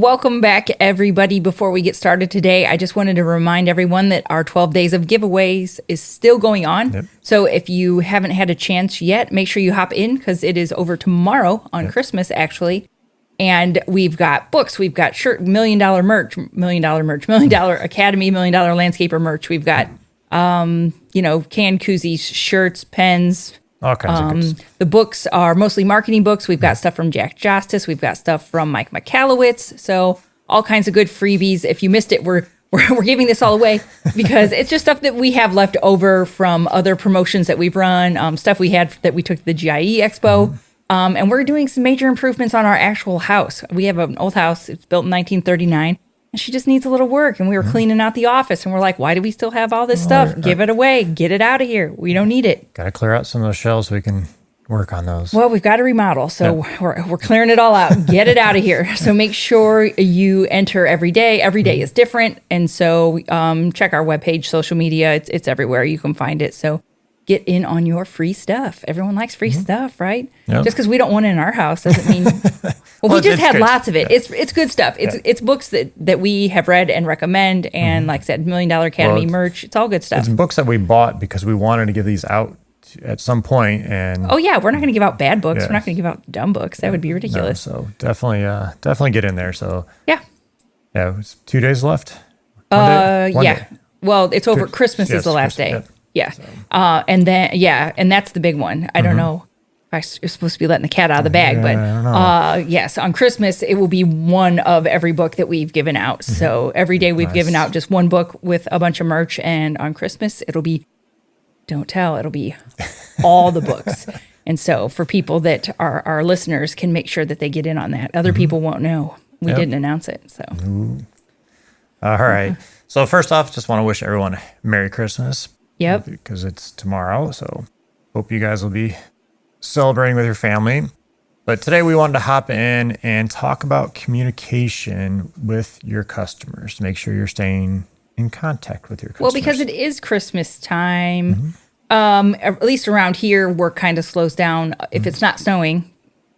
welcome back, everybody. Before we get started today, I just wanted to remind everyone that our 12 days of giveaways is still going on. Yep. So if you haven't had a chance yet, make sure you hop in because it is over tomorrow on Christmas, actually. And we've got books, we've got shirt, $1 million merch, $1 million Academy, $1 million landscaper merch. We've got, canned koozies, shirts, pens. All kinds of good. The books are mostly marketing books. We've got stuff from Jack Justice. We've got stuff from Mike Michalowicz. So all kinds of good freebies. If you missed it, we're giving this all away because it's just stuff that we have left over from other promotions that we've run, stuff we had that we took to the GIE Expo. And we're doing some major improvements on our actual house. We have an old house. It's built in 1939. And she just needs a little work. And we were cleaning out the office. And we're like, why do we still have all this stuff? Give it away. Get it out of here. We don't need it. Got to clear out some of those shelves so we can work on those. Well, we've got to remodel. So we're clearing it all out. Get it out of here. So make sure you enter every day. Every day is different. And so check our webpage, social media. It's everywhere. You can find it. So get in on your free stuff. Everyone likes free stuff, right? Yep. Just because we don't want it in our house doesn't mean... Well, we just had lots of it. Yeah. It's good stuff. It's books that we have read and recommend, and like I said, $1 Million Academy merch. It's all good stuff. It's books that we bought because we wanted to give these out at some point. And we're not going to give out bad books. We're not going to give out dumb books. That would be ridiculous. No, so definitely get in there. So yeah, it's 2 days left. One day. Well, it's over. Christmas is the last day. Yeah. So. And that's the big one. I don't know if I'm supposed to be letting the cat out of the bag, but yes, on Christmas, it will be one of every book that we've given out. So every day we've given out just one book with a bunch of merch. And on Christmas, it'll be all the books. And so for people that are our listeners can make sure that they get in on that. Other people won't know. We didn't announce it. So. All right. So first off, just want to wish everyone a Merry Christmas. Yep. Because it's tomorrow. So hope you guys will be celebrating with your family. But today we wanted to hop in and talk about communication with your customers. Make sure you're staying in contact with your customers. Well, because it is Christmas time. At least around here, work kind of slows down. If it's not snowing,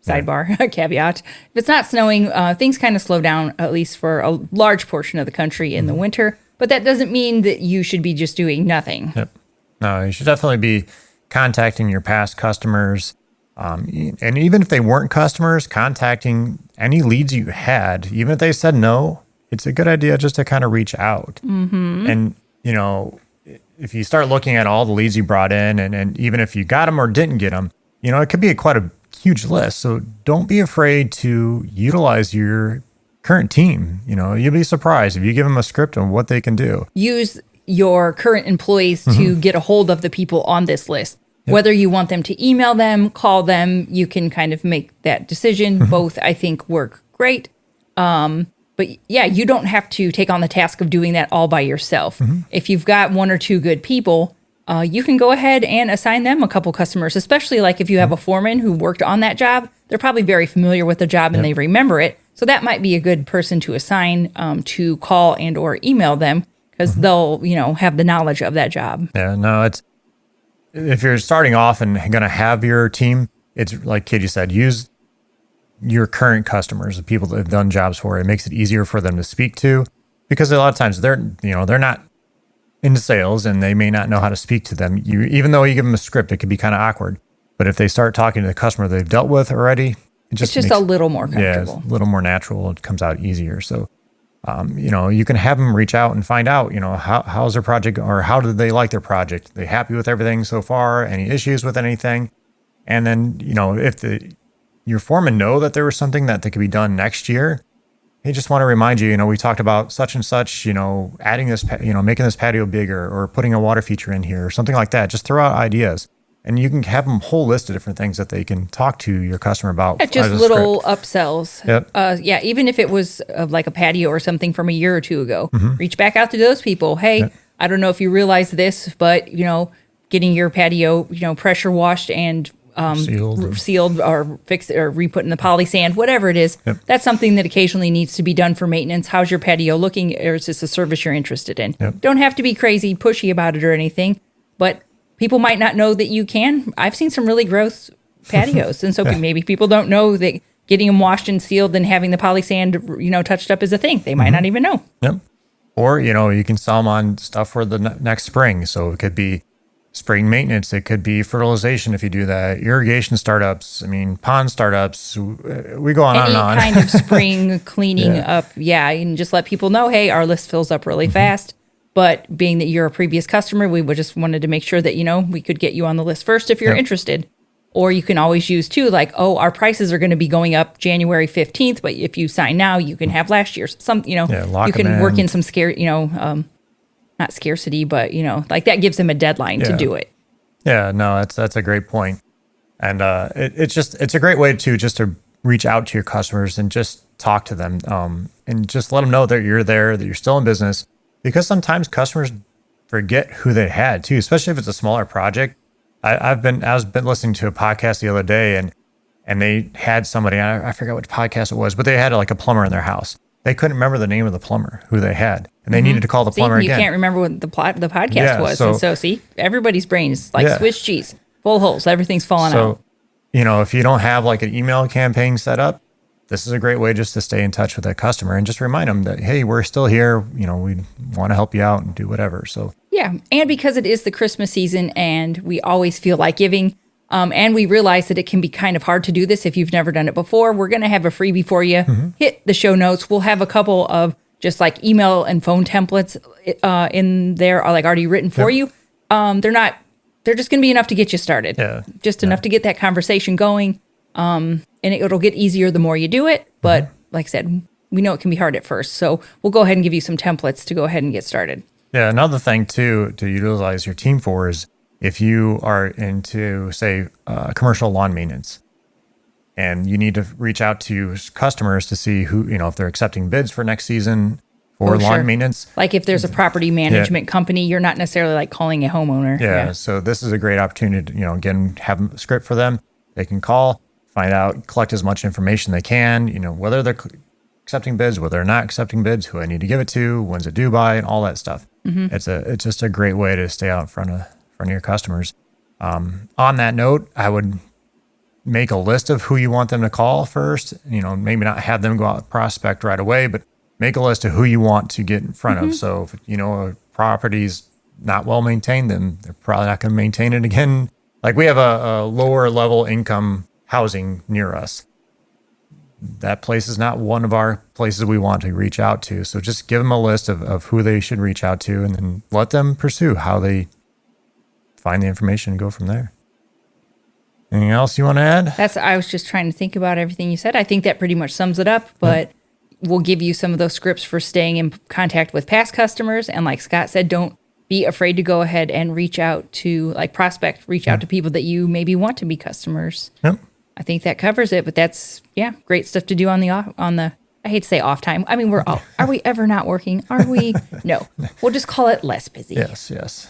sidebar, caveat. If it's not snowing, things kind of slow down, at least for a large portion of the country in the winter. But that doesn't mean that you should be just doing nothing. Yep. No, you should definitely be contacting your past customers. And even if they weren't customers, contacting any leads you had, even if they said no, it's a good idea just to kind of reach out. And, if you start looking at all the leads you brought in, and even if you got them or didn't get them, it could be quite a huge list. So don't be afraid to utilize your current team. You'll be surprised if you give them a script on what they can do. Use your current employees to get a hold of the people on this list. Yep. Whether you want them to email them, call them, you can kind of make that decision. Both, I think, work great. But yeah, you don't have to take on the task of doing that all by yourself. If you've got one or two good people, you can go ahead and assign them a couple customers, especially like if you have a foreman who worked on that job. They're probably very familiar with the job and they remember it. So that might be a good person to assign to call and or email them because they'll, have the knowledge of that job. Yeah, no, if you're starting off and going to have your team, it's like Katie said, use your current customers, the people that have done jobs for it. It makes it easier for them to speak to because a lot of times they're not into sales and they may not know how to speak to them. Even though you give them a script, it could be kind of awkward. But if they start talking to the customer they've dealt with already, it's just a little more comfortable. Yeah, it's a little more natural. It comes out easier. So, you can have them reach out and find out, how's their project or how did they like their project? Are they happy with everything so far? Any issues with anything? And then, if your foreman know that there was something that could be done next year, they just want to remind you, we talked about such and such, adding this, making this patio bigger or putting a water feature in here or something like that. Just throw out ideas. And you can have them a whole list of different things that they can talk to your customer about. Just little upsells. Yep. Even if it was like a patio or something from a year or two ago, reach back out to those people. Hey, I don't know if you realize this, but, getting your patio, pressure washed and sealed or fixed or re-put in the poly sand, whatever it is. Yep. That's something that occasionally needs to be done for maintenance. How's your patio looking? Or is this a service you're interested in? Yep. Don't have to be crazy, pushy about it or anything, but people might not know that you can. I've seen some really gross patios. And so maybe people don't know that getting them washed and sealed and having the poly sand, touched up is a thing. They might not even know. Yep. Or, you can sell them on stuff for the next spring. So it could be spring maintenance. It could be fertilization if you do that. Irrigation startups. Pond startups. We go on Any and on. kind of spring cleaning up. Yeah. And just let people know, hey, our list fills up really fast. But being that you're a previous customer, we just wanted to make sure that, we could get you on the list first if you're interested. Or you can always use too, like, our prices are going to be going up January 15th, but if you sign now, you can have last year's. You can work in some not scarcity, but like that gives them a deadline to do it. Yeah, no, that's a great point. And it's a great way to reach out to your customers and just talk to them, and just let them know that you're there, that you're still in business, because sometimes customers forget who they had too, especially if it's a smaller project. I was listening to a podcast the other day, and they had somebody, I forgot what podcast it was, but they had like a plumber in their house. They couldn't remember the name of the plumber who they had, and they needed to call the plumber again. You can't remember what the podcast was. And so see, everybody's brain is like Swiss cheese, full holes. Everything's falling out. If you don't have like an email campaign set up, this is a great way just to stay in touch with that customer and just remind them that, hey, we're still here. We want to help you out and do whatever. So yeah, and because it is the Christmas season and we always feel like giving, and we realize that it can be kind of hard to do this if you've never done it before, we're going to have a freebie for you. Hit the show notes. We'll have a couple of just like email and phone templates in there, like already written for you. They're just going to be enough to get you started. Yeah. Just enough to get that conversation going. And it'll get easier the more you do it. But like I said, we know it can be hard at first. So we'll go ahead and give you some templates to go ahead and get started. Yeah, another thing too to utilize your team for is if you are into, say, commercial lawn maintenance, and you need to reach out to customers to see who, if they're accepting bids for next season for lawn maintenance. Like if there's a property management company, you're not necessarily like calling a homeowner. Yeah, so this is a great opportunity to, again, have a script for them. They can call, find out, collect as much information they can, whether they're accepting bids, whether they're not accepting bids, who I need to give it to, when's it due by, and all that stuff. It's just a great way to stay out in front of your customers. On that note, I would make a list of who you want them to call first. Maybe not have them go out and prospect right away, but make a list of who you want to get in front of. So if a property's not well maintained, then they're probably not going to maintain it again. Like we have a lower level income housing near us. That place is not one of our places we want to reach out to. So just give them a list of who they should reach out to, and then let them pursue how they find the information and go from there. Anything else you want to add? I was just trying to think about everything you said. I think that pretty much sums it up, but we'll give you some of those scripts for staying in contact with past customers. And like Scott said, don't be afraid to go ahead and reach out to reach out to people that you maybe want to be customers. Yep. I think that covers it, but that's, great stuff to do on the, I hate to say off time. Are we ever not working? Are we? No, we'll just call it less busy. Yes.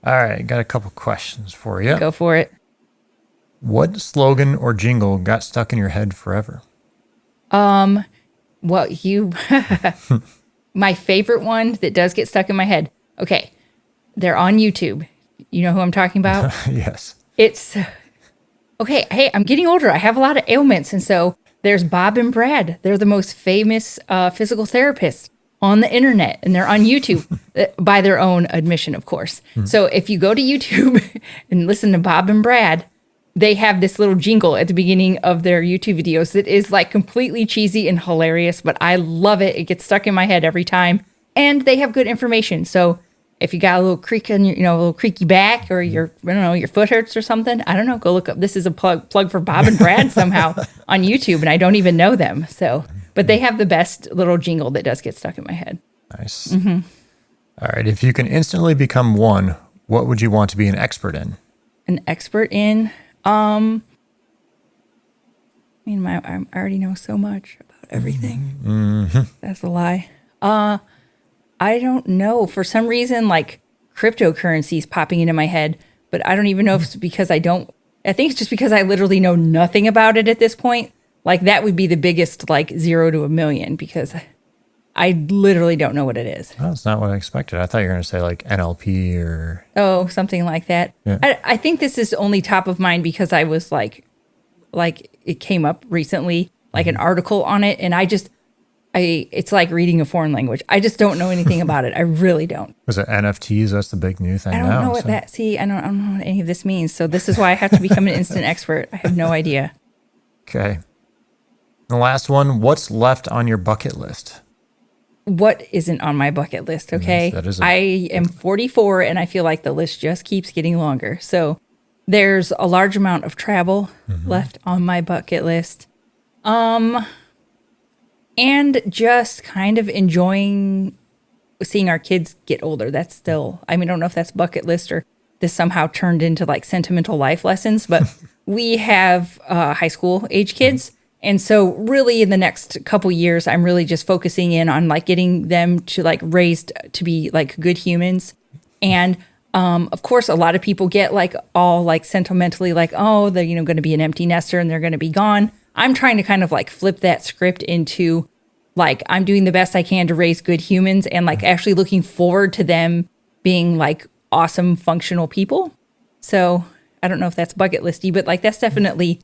All right. Got a couple questions for you. Go for it. What slogan or jingle got stuck in your head forever? Well, my favorite one that does get stuck in my head. Okay. They're on YouTube. You know who I'm talking about? Yes. It's okay. Hey, I'm getting older. I have a lot of ailments. And so there's Bob and Brad. They're the most famous physical therapists on the internet, and they're on YouTube by their own admission, of course. So if you go to YouTube and listen to Bob and Brad, they have this little jingle at the beginning of their YouTube videos that is like completely cheesy and hilarious, but I love it. It gets stuck in my head every time, and they have good information. So if you got a little creak in your, a little creaky back, or your foot hurts or something, I don't know, go look up. This is a plug for Bob and Brad somehow on YouTube, and I don't even know them. So, but they have the best little jingle that does get stuck in my head. Nice. All right. If you can instantly become one, what would you want to be an expert in? An expert in? I already know so much about everything. That's a lie. I don't know. For some reason, like cryptocurrency is popping into my head, but I don't even know if it's because I think it's just because I literally know nothing about it at this point. Like that would be the biggest, like 0 to 1,000,000, because I literally don't know what it is. Oh, that's not what I expected. I thought you were going to say like NLP or... Oh, something like that. Yeah. I think this is only top of mind because I was like, like it came up recently, like an article on it. And it's like reading a foreign language. I just don't know anything about it. I really don't. Was it NFTs? That's the big new thing now. I don't know what that, I don't know what any of this means. So this is why I have to become an instant expert. I have no idea. Okay. The last one, what's left on your bucket list? What isn't on my bucket list, okay? That is I am 44 and I feel like the list just keeps getting longer. So there's a large amount of travel left on my bucket list. And just kind of enjoying seeing our kids get older. That's still, I mean, I don't know if that's bucket list or this somehow turned into like sentimental life lessons, but we have high school age kids. And so really in the next couple years, I'm really just focusing in on like getting them to like raised to be like good humans. And of course, a lot of people get like all like sentimentally like, oh, they're, going to be an empty nester and they're going to be gone. I'm trying to kind of like flip that script into like, I'm doing the best I can to raise good humans and like actually looking forward to them being like awesome functional people. So I don't know if that's bucket listy, but like that's definitely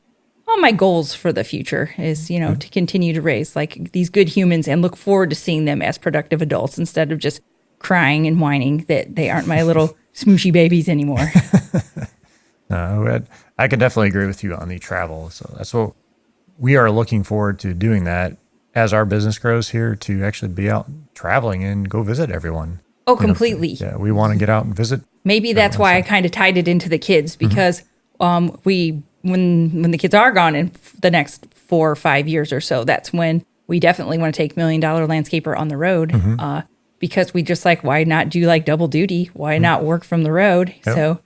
on my goals for the future is, to continue to raise like these good humans and look forward to seeing them as productive adults instead of just crying and whining that they aren't my little smooshy babies anymore. No, I can definitely agree with you on the travel. So that's what we are looking forward to doing, that as our business grows here, to actually be out traveling and go visit everyone. Oh, completely. Yeah, we want to get out and visit. Maybe that's why I kind of tied it into the kids because when the kids are gone in the next 4 or 5 years or so, that's when we definitely want to take $1 Million Landscaper on the road because we just like, why not do like double duty? Why not work from the road? Yep. So,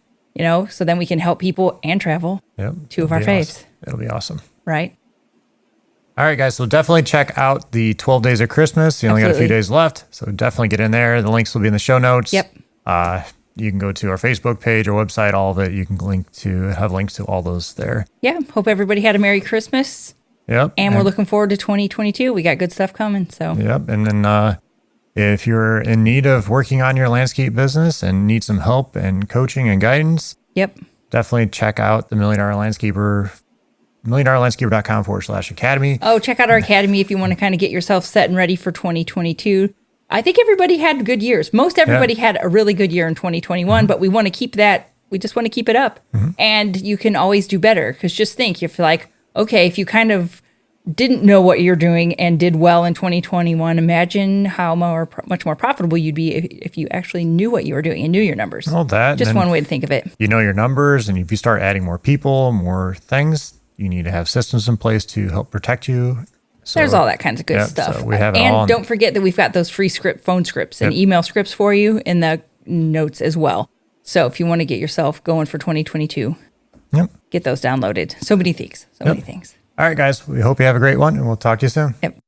so then we can help people and travel. Yep. Two of our faves. Awesome. It'll be awesome. Right. All right, guys. So definitely check out the 12 Days of Christmas. You only got a few days left. So definitely get in there. The links will be in the show notes. Yep. You can go to our Facebook page, our website, all of it. You can have links to all those there. Yeah. Hope everybody had a Merry Christmas. Yep. And we're looking forward to 2022. We got good stuff coming. So. Yep. And then if you're in need of working on your landscape business and need some help and coaching and guidance, definitely check out the $1 Million Landscaper, $1millionlandscaper.com/academy. Oh, check out our academy if you want to kind of get yourself set and ready for 2022. I think everybody had good years. Most everybody had a really good year in 2021, but we want to keep that. We just want to keep it up. And you can always do better because just think, if like, okay, if you kind of didn't know what you're doing and did well in 2021, imagine how much more profitable you'd be if you actually knew what you were doing and knew your numbers. Well, just one way to think of it. You know your numbers, and if you start adding more people, more things, you need to have systems in place to help protect you. So, there's all that kinds of good stuff. So we have it and all don't forget that we've got those free phone scripts and email scripts for you in the notes as well. So if you want to get yourself going for 2022, get those downloaded. So many things. Many things. All right, guys. We hope you have a great one, and we'll talk to you soon. Yep.